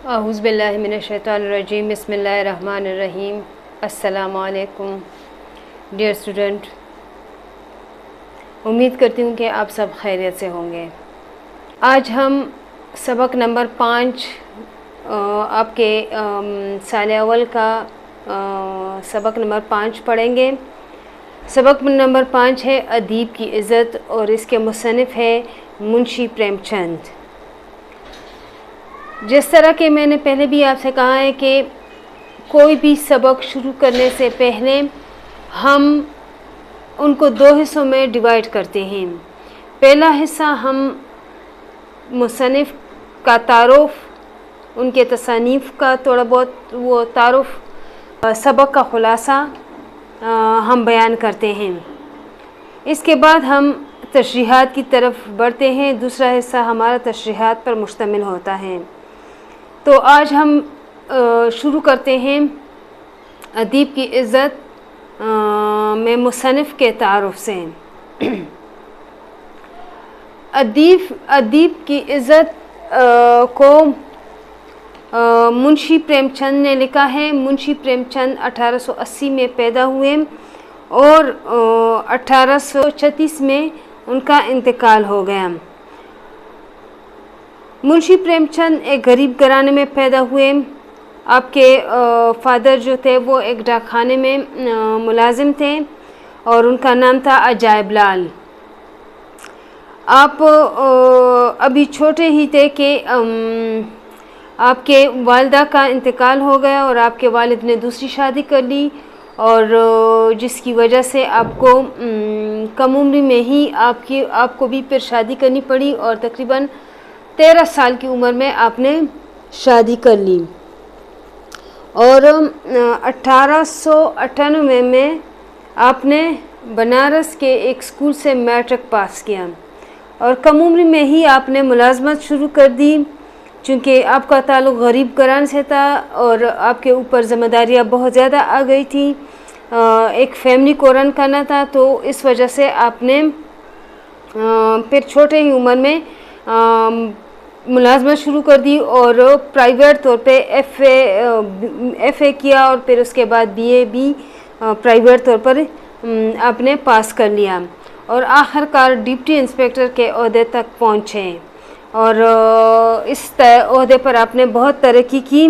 औज़ु बिल्लाहि मिनश्शैतानिर्रजीम बिस्मिल्लाहिर्रहमानिर्रहीम। अस्सलामु अलैकुम डियर स्टूडेंट, उम्मीद करती हूँ कि आप सब खैरियत से होंगे। आज हम सबक नंबर 5 आपके साल अव्वल का सबक नंबर 5 पढ़ेंगे। सबक नंबर 5 है अदीब की इज़्ज़त और इसके मुसन्निफ़ है मुंशी प्रेमचंद। जिस तरह के मैंने पहले भी आपसे कहा है कि कोई भी सबक शुरू करने से पहले हम उनको 2 हिस्सों में डिवाइड करते हैं। पहला हिस्सा हम मुसन्निफ़ का तारुफ़, उनके तसानीफ़ का थोड़ा बहुत वो तारुफ़, सबक का ख़ुलासा हम बयान करते हैं। इसके बाद हम तशरीहात की तरफ बढ़ते हैं। दूसरा हिस्सा हमारा तशरीहात पर मुश्तमिल होता है। तो आज हम शुरू करते हैं अदीब की इज़्ज़त में मुसन्निफ़ के तारुफ़ से। अदीब की इज़्ज़त को मुंशी प्रेमचंद ने लिखा है। मुंशी प्रेमचंद 1880 में पैदा हुए और 1836 में उनका इंतकाल हो गया। मुंशी प्रेमचंद एक गरीब घराने में पैदा हुए। आपके फादर जो थे वो एक डाकखाने में मुलाजिम थे और उनका नाम था अजायब लाल। आप अभी छोटे ही थे कि आपके वालिदा का इंतकाल हो गया और आपके वालिद ने दूसरी शादी कर ली और जिसकी वजह से आपको कम उम्र में ही आपको भी फिर शादी करनी पड़ी और तकरीबन 13 साल की उम्र में आपने शादी कर ली। और 1898 में आपने बनारस के एक स्कूल से मैट्रिक पास किया और कम उम्र में ही आपने मुलाजमत शुरू कर दी। चूँकि आपका ताल्लुक़ गरीब घराने से था और आपके ऊपर ज़िम्मेदारियाँ बहुत ज़्यादा आ गई थी, एक फैमिली को रन करना था, तो इस वजह से आपने फिर छोटे ही उम्र में मुलाजमत शुरू कर दी और प्राइवेट तौर पे एफ़ए किया और फिर उसके बाद बीए भी प्राइवेट तौर पर आपने पास कर लिया और आखिरकार डिप्टी इंस्पेक्टर के ओहदे तक पहुँचे और इस ओहदे पर आपने बहुत तरक्की की।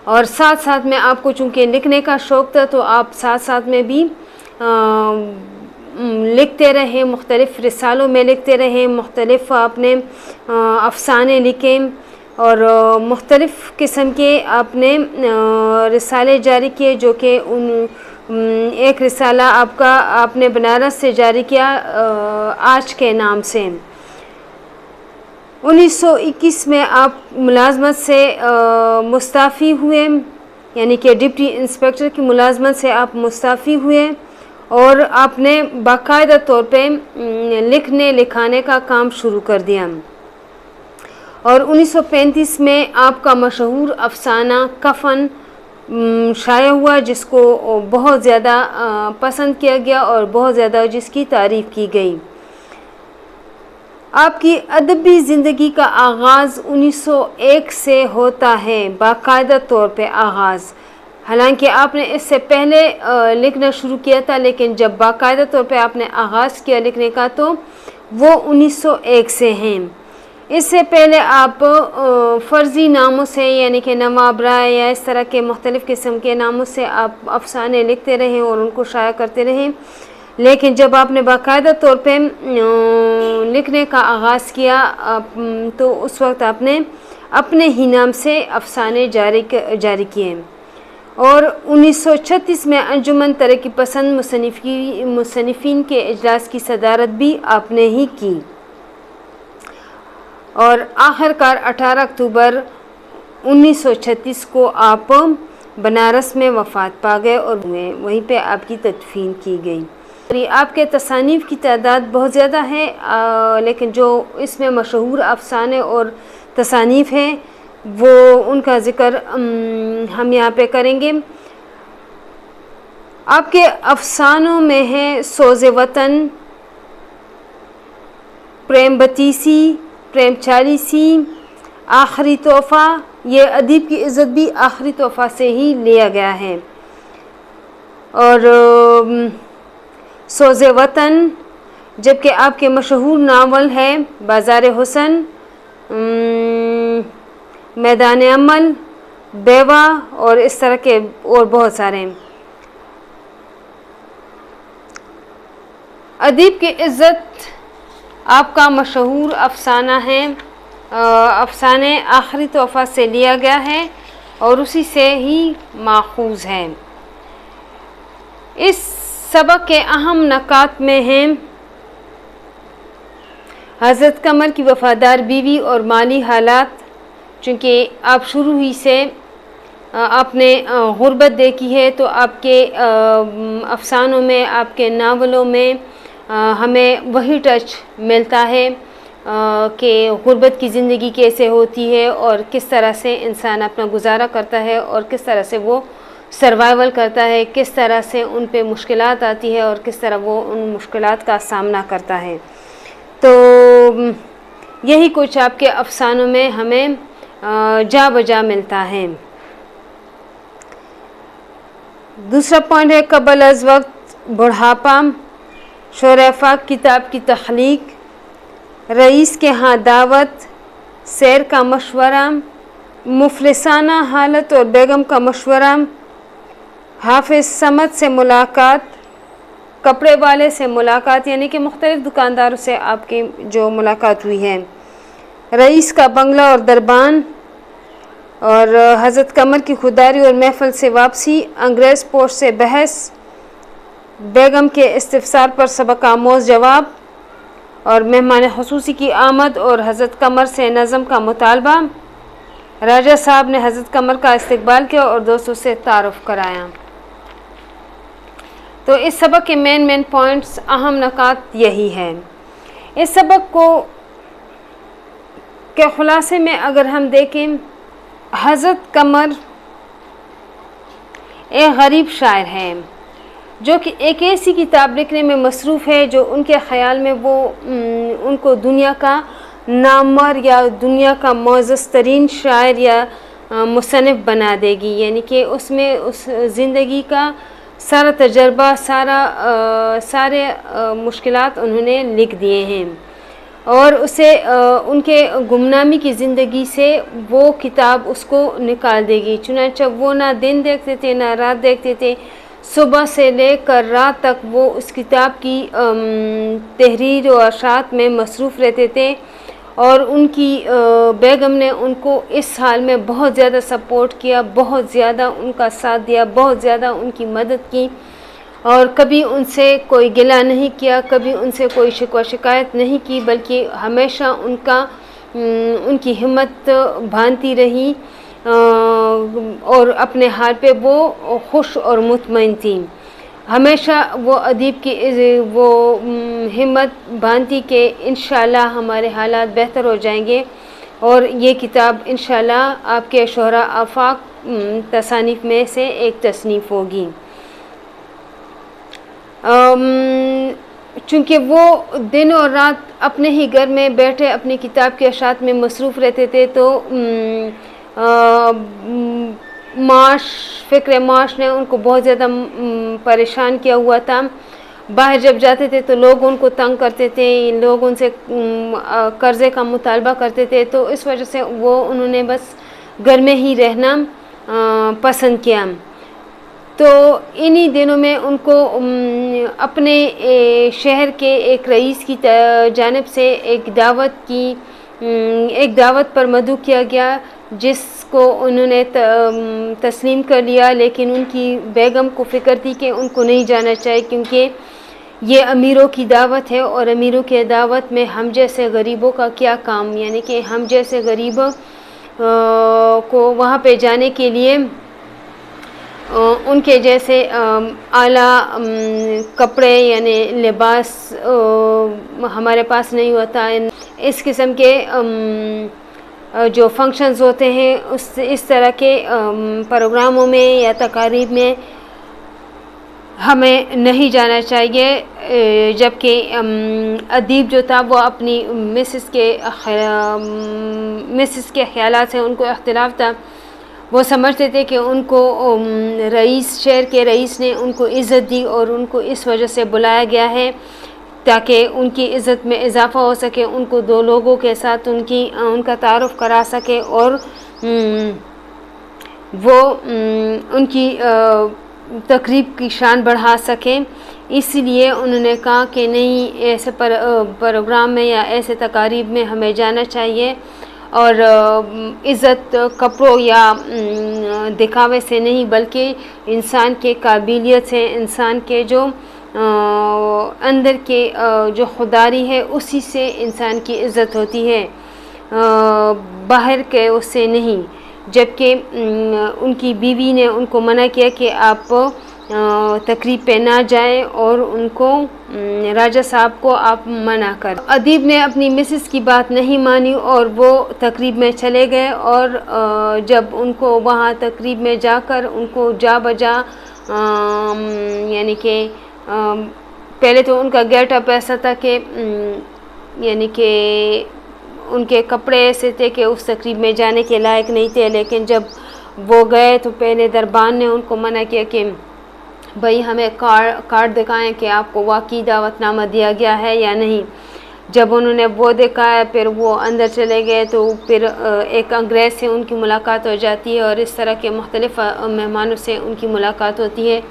और साथ साथ में आपको चूँकि लिखने का शौक़ था तो आप साथ साथ में भी लिखते रहे, मुख्तलिफ़ रिसालों में लिखते रहे, मुख्तलिफ़ आपने अफ़साने लिखे और मुख्तलिफ़ किस्म के आपने रिसाले जारी किए, जो कि एक रिसाला आपने बनारस से जारी किया आज के नाम से। 1921 में आप मुलाजमत से मुस्ताफ़ी हुए, यानी कि डिप्टी इंस्पेक्टर की मुलाजमत से आप मुस्ताफ़ी हुए और आपने बाकायदा तौर पे लिखने लिखाने का काम शुरू कर दिया। और 1935 में आपका मशहूर अफ़साना कफ़न शाया हुआ, जिसको बहुत ज़्यादा पसंद किया गया और बहुत ज़्यादा जिसकी तारीफ़ की गई। आपकी अदबी ज़िंदगी का आगाज़ 1901 से होता है, बाकायदा तौर पे आगाज़। हालांकि आपने इससे पहले लिखना शुरू किया था, लेकिन जब बाकायदा तौर पे आपने आगाज़ किया लिखने का तो वो 1901 से हैं। इससे पहले आप फ़र्ज़ी नामों से, यानी कि नवाब राय या इस तरह के मुख्तलिफ़ किस्म के नामों से आप अफ़साने लिखते रहे और उनको शाया करते रहे। लेकिन जब आपने बाकायदा तौर पे लिखने का आगाज़ किया तो उस वक्त आपने अपने ही नाम से अफ़साने जारी किए। और 1936 में अंजुमन तरक्की पसंद मुसन्निफ़ीन के इजलास की सदारत भी आपने ही की और आखिरकार 18 अक्टूबर 1936 को आप बनारस में वफ़ात पा गए और वहीं पे आपकी तदफीन की गई। आपके तसानीफ़ की तादाद बहुत ज़्यादा है, लेकिन जो इसमें मशहूर अफ़साने और तसानीफ़ हैं वो उनका ज़िक्र हम यहाँ पे करेंगे। आपके अफ़सानों में है सोज़े वतन, प्रेम बतीसी, प्रेम चालीसी, आखिरी तोहफ़ा, ये अदीब की इज़्ज़त भी आखिरी तोहफ़ा से ही लिया गया है। और सोज़े वतन, जबकि आपके मशहूर नावल है बाज़ार हुस्न, मैदान अमल, बेवा और इस तरह के और बहुत सारे। अदीब की इज़्ज़त आपका मशहूर अफ़साना है। अफ़साने आखिरी तोहफ़ा से लिया गया है और उसी से ही माखूज़ है। इस सबक के अहम नकात में हैं हज़रत कमर की वफ़ादार बीवी और माली हालात, चूँकि आप शुरू ही से आपने गुर्बत देखी है, तो आपके अफ़सानों में, आपके नावलों में हमें वही टच मिलता है कि गुर्बत की ज़िंदगी कैसे होती है और किस तरह से इंसान अपना गुजारा करता है और किस तरह से वो सर्वाइवल करता है, किस तरह से उन पे मुश्किलात आती है और किस तरह वो उन मुश्किलात का सामना करता है। तो यही कुछ आपके अफ़सानों में हमें जा बजा मिलता है। दूसरा पॉइंट है कबल अज़ वक्त बुढ़ापा, शोर-ए-फाक किताब की तख्लीक, रईस के यहाँ दावत, सैर का मशवरा, मुफलिसाना हालत और बेगम का मशवरा, हाफिज़ समद से मुलाकात, कपड़े वाले से मुलाकात, यानी कि मुख्तलिफ़ दुकानदारों से आपकी जो मुलाकात हुई है, रईस का बंगला और दरबान, और हज़रत कमर की खुदारी और महफिल से वापसी, अंग्रेज़ पोस्ट से बहस, बेगम के इस्तिफ़सार पर सबक आमोज़ जवाब, और मेहमान ख़ुसूसी की आमद और हज़रत कमर से नज़म का मुतालबा। राजा साहब ने हज़रत कमर का इस्तकबाल किया और दोस्तों से तारुफ़ कराया। तो इस सबक के मेन पॉइंट्स, अहम नकात यही है। इस सबक को के ख़ुलासे में अगर हम देखें, हज़रत कमर एक गरीब शायर है जो कि एक ऐसी किताब लिखने में मसरूफ़ है जो उनके ख़याल में वो उनको दुनिया का नामवर या दुनिया का मोअज़्ज़ज़ तरीन शायर या मुसन्निफ़ बना देगी, यानी कि उसमें उस ज़िंदगी का सारा तजर्बा, सारे मुश्किलात उन्होंने लिख दिए हैं और उसे उनके गुमनामी की ज़िंदगी से वो किताब उसको निकाल देगी। चुनांचे वो ना दिन देखते थे ना रात देखते थे, सुबह से लेकर रात तक वो उस किताब की तहरीर और अशात में मसरूफ़ रहते थे और उनकी बेगम ने उनको इस हाल में बहुत ज़्यादा सपोर्ट किया, बहुत ज़्यादा उनका साथ दिया, बहुत ज़्यादा उनकी मदद की और कभी उनसे कोई गिला नहीं किया, कभी उनसे कोई शिकवा शिकायत नहीं की, बल्कि हमेशा उनकी हिम्मत भांती रही और अपने हाल पे वो खुश और मुतमईन थी। हमेशा वो अदीब की वो हिम्मत बांधी कि इंशाल्लाह हमारे हालात बेहतर हो जाएंगे और ये किताब इंशाल्लाह आपके शोहरा आफाक तसानीफ में से एक तसनीफ़ होगी। चूँकि वो दिन और रात अपने ही घर में बैठे अपनी किताब के अशात में मसरूफ़ रहते थे, तो फ़िक्र माश ने उनको बहुत ज़्यादा परेशान किया हुआ था। बाहर जब जाते थे तो लोग उनको तंग करते थे, लोग उनसे कर्ज़े का मुतालबा करते थे, तो इस वजह से उन्होंने बस घर में ही रहना पसंद किया। तो इन्हीं दिनों में उनको अपने शहर के एक रईस की जानिब से एक दावत पर मदऊ किया गया, जिसको उन्होंने तस्लीम कर लिया, लेकिन उनकी बेगम को फ़िक्र थी कि उनको नहीं जाना चाहिए क्योंकि ये अमीरों की दावत है और अमीरों के दावत में हम जैसे गरीबों का क्या काम, यानी कि हम जैसे गरीबों को वहाँ पे जाने के लिए उनके जैसे आला कपड़े यानी लिबास हमारे पास नहीं होता। इस किस्म के जो फंक्शंस होते हैं इस तरह के प्रोग्रामों में या तकारीब में हमें नहीं जाना चाहिए। जबकि अदीब जो था वो अपनी मिसेस के ख़यालात से उनको इख्तिलाफ़ था। वो समझते थे कि उनको शहर के रईस ने उनको इज़्ज़त दी और उनको इस वजह से बुलाया गया है ताकि उनकी इज़्ज़त में इजाफ़ा हो सके, उनको दो लोगों के साथ उनका तारुफ़ करा सके और वो उनकी तकरीब की शान बढ़ा सकें। इसलिए उन्होंने कहा कि नहीं, ऐसे प्रोग्राम में या ऐसे तकारीब में हमें जाना चाहिए और इज़्ज़त कपड़ों या दिखावे से नहीं बल्कि इंसान के काबिलियत से, इंसान के जो अंदर के जो खुदारी है उसी से इंसान की इज़्ज़त होती है, बाहर के उससे नहीं। जबकि उनकी बीवी ने उनको मना किया कि आप तकरीब पे ना जाएं और उनको राजा साहब को आप मना कर। अदीब ने अपनी मिसेस की बात नहीं मानी और वो तकरीब में चले गए और जब उनको वहाँ तकरीब में जाकर उनको जा बजा यानी कि पहले तो उनका गेटअप ऐसा था कि यानी कि उनके कपड़े ऐसे थे कि उस तकरीब में जाने के लायक नहीं थे। लेकिन जब वो गए तो पहले दरबान ने उनको मना किया कि भाई हमें कार्ड दिखाएं कि आपको वाकई दावतनामा दिया गया है या नहीं। जब उन्होंने वो दिखाया फिर वो अंदर चले गए तो फिर एक अंग्रेज़ से उनकी मुलाकात हो जाती है और इस तरह के मुख्तलिफ़ मेहमानों से उनकी मुलाकात होती है।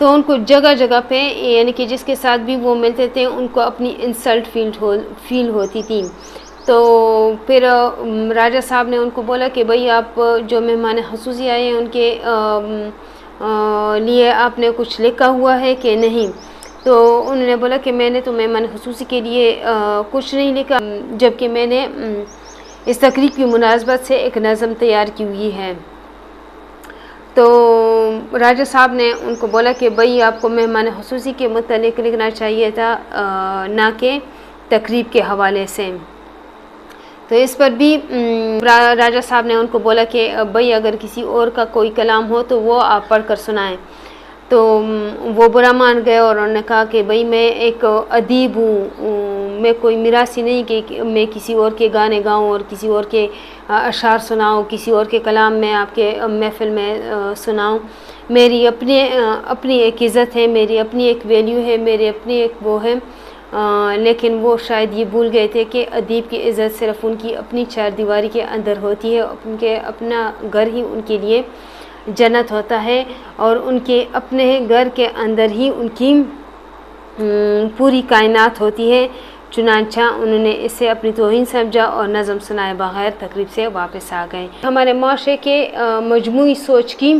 तो उनको जगह जगह पे यानी कि जिसके साथ भी वो मिलते थे उनको अपनी इंसल्ट फील होती थी। तो फिर राजा साहब ने उनको बोला कि भाई आप जो मेहमान ख़ुसूसी आए हैं उनके लिए आपने कुछ लिखा हुआ है कि नहीं। तो उन्होंने बोला कि मैंने तो मेहमान ख़ुसूसी के लिए कुछ नहीं लिखा, जबकि मैंने इस तकरीब की मुनासबत से एक नज़म तैयार की हुई है। तो राजा साहब ने उनको बोला कि भाई आपको मेहमान ख़ुसूसी के मुतालिक लिखना चाहिए था, ना कि तकरीब के हवाले से। तो इस पर भी राजा साहब ने उनको बोला कि भाई अगर किसी और का कोई कलाम हो तो वो आप पढ़ कर सुनाएं। तो वो बुरा मान गए और उन्होंने कहा कि भाई मैं एक अदीब हूँ, मैं कोई मिरासी नहीं कि मैं किसी और के गाने गाऊँ और किसी और के अशार सुनाऊँ, किसी और के कलाम में आपके महफ़िल में सुनाऊँ। मेरी अपनी एक इज़्ज़त है, मेरी अपनी एक वैल्यू है, मेरी अपनी एक वो है। लेकिन वो शायद ये भूल गए थे कि अदीब की इज़्ज़त सिर्फ़ उनकी अपनी चार दीवारी के अंदर होती है। उनके अपना घर ही उनके लिए जन्नत होता है और उनके अपने घर के अंदर ही उनकी पूरी कायनात होती है। चुनांचा उन्होंने इससे अपनी तौहीन समझा और नज़म सुनाए बगैर तकरीब से वापस आ गए। हमारे माशरे के मजमूई सोच की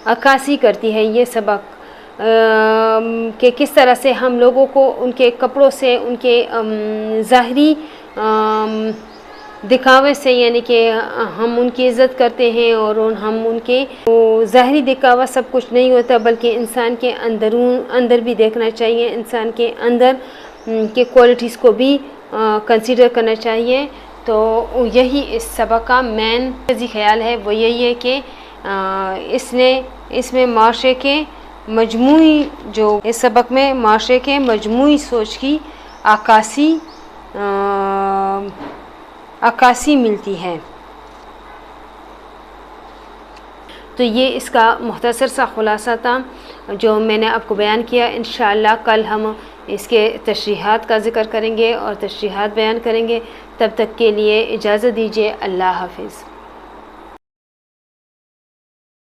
अक्कासी करती है ये सबक कि किस तरह से हम लोगों को उनके कपड़ों से, उनके ज़ाहरी दिखावे से यानी कि हम उनकी इज़्ज़त करते हैं और हम उनके ज़ाहरी दिखावा सब कुछ नहीं होता, बल्कि इंसान के अंदर भी देखना चाहिए, इंसान के अंदर के क्वालिटीज़ को भी कंसीडर करना चाहिए। तो यही इस सबक का मेन ख्याल है, वो यही है कि इसमें माशरे के मजमूई जो इस सबक में माशरे के मजमूई सोच की अक्कासी मिलती है। तो ये इसका मुख्तसर सा ख़ुलासा था जो मैंने आपको बयान किया। इंशाअल्लाह कल हम इसके तशरीहात का ज़िक्र करेंगे और तशरीहात बयान करेंगे। तब तक के लिए इजाज़त दीजिए। अल्लाह हाफ़िज़।